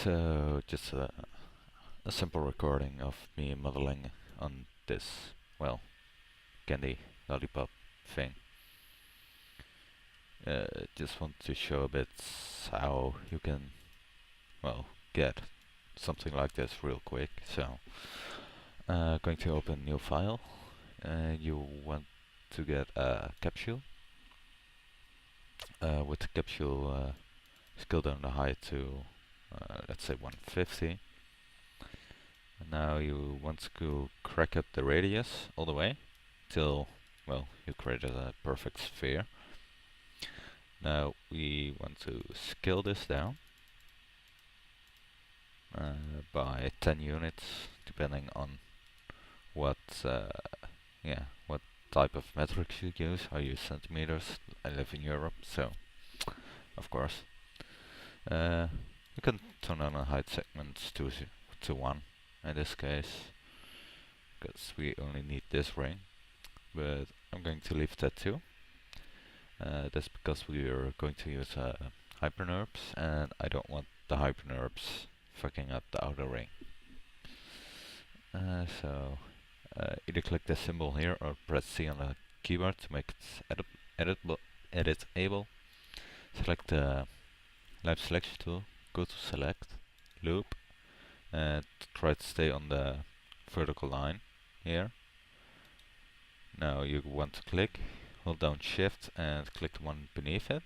So just a simple recording of me modeling on this, well, candy lollipop thing. Just want to show a bit how you can, well, get something like this real quick. So, going to open new file. You want to get a capsule. With the capsule, scale down the height to, let's say 150. And now you want to crack up the radius all the way till, well, you created a perfect sphere. Now we want to scale this down by 10 units, depending on what what type of metrics you use. I use centimeters. I live in Europe, so of course. You can turn on the height segments to 1 in this case, because we only need this ring, but I'm going to leave that too. That's because we are going to use hypernerbs, and I don't want the hypernerbs fucking up the outer ring. So either click the symbol here or press C on the keyboard to make it editable. Select the Live Selection tool, go to Select, Loop, and try to stay on the vertical line here. Now you want to click, hold down Shift and click the one beneath it.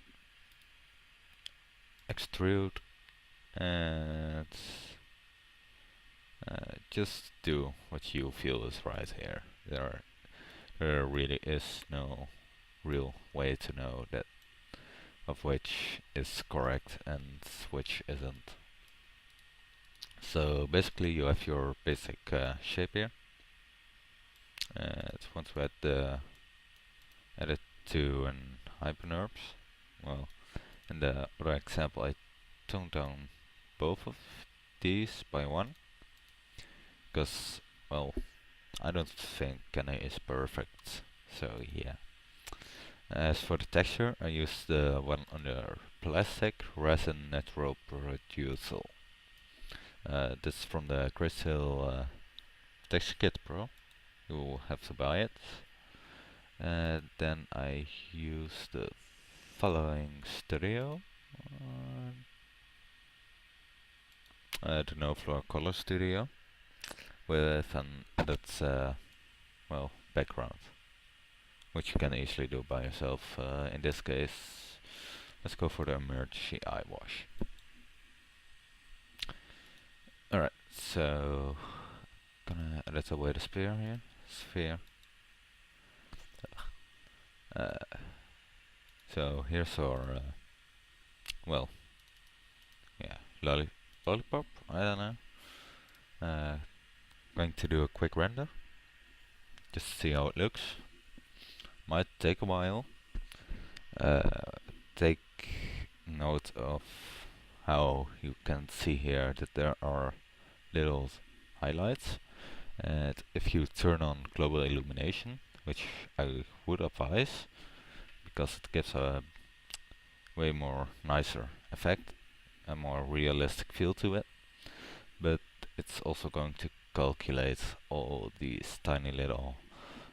Extrude, and just do what you feel is right here. There really is no real way to know that of which is correct and which isn't. So basically you have your basic shape here. Want to add it to an hypernerbs. Well, in the other example I toned down both of these by 1, because, well, I don't think Kenny is perfect, so yeah. As for the texture, I use the one under plastic resin natural producer. This is from the Crystal Texture Kit Pro. You will have to buy it. Then I use the following studio. The No Floor Color Studio with an added, well, background, which you can easily do by yourself. In this case, let's go for the emergency eye wash. Alright, so gonna edit away the sphere here. So here's our, well, yeah, lollipop. I don't know. Going to do a quick render, just to see how it looks. Might take a while. Take note of how you can see here that there are little highlights, and if you turn on global illumination, which I would advise because it gives a way more nicer effect, a more realistic feel to it, but it's also going to calculate all these tiny little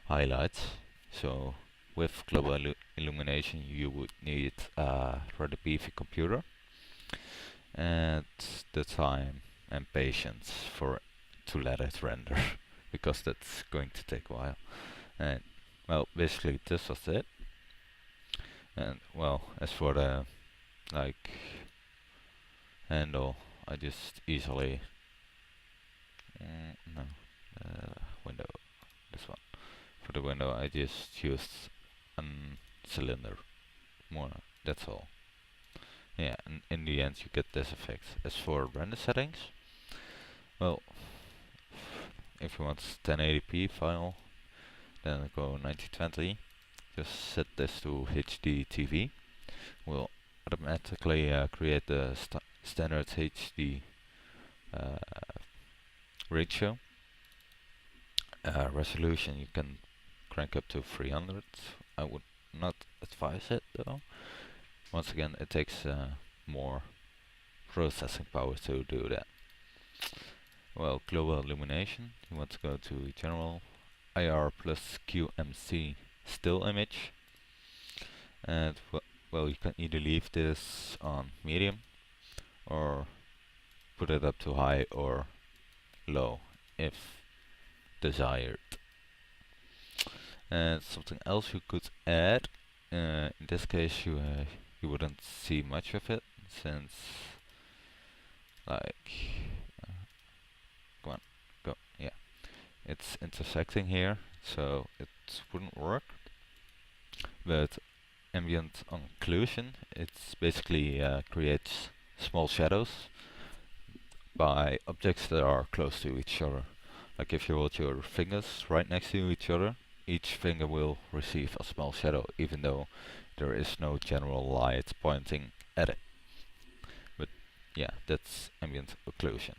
highlights. So with global illumination you would need a rather beefy computer and the time and patience to let it render because that's going to take a while. And well, basically this was it. And well, as for the handle, I just easily window, this one. For the window I just used a cylinder, more, that's all. Yeah, and in the end you get this effect. As for render settings, well, if you want 1080p file, then go 1920. Just set this to HD TV. Will automatically create the standard HD ratio. Resolution you can crank up to 300. I would not advise it though. Once again, it takes more processing power to do that. Well, global illumination, you want to go to general, IR plus QMC still image, and well, you can either leave this on medium or put it up to high or low if desired. And something else you could add, in this case you wouldn't see much of it, since like come on, go, yeah, it's intersecting here, so it wouldn't work. But ambient occlusion, it's basically creates small shadows by objects that are close to each other. Like if you hold your fingers right next to each other, each finger will receive a small shadow, even though there is no general light pointing at it. But yeah, that's ambient occlusion.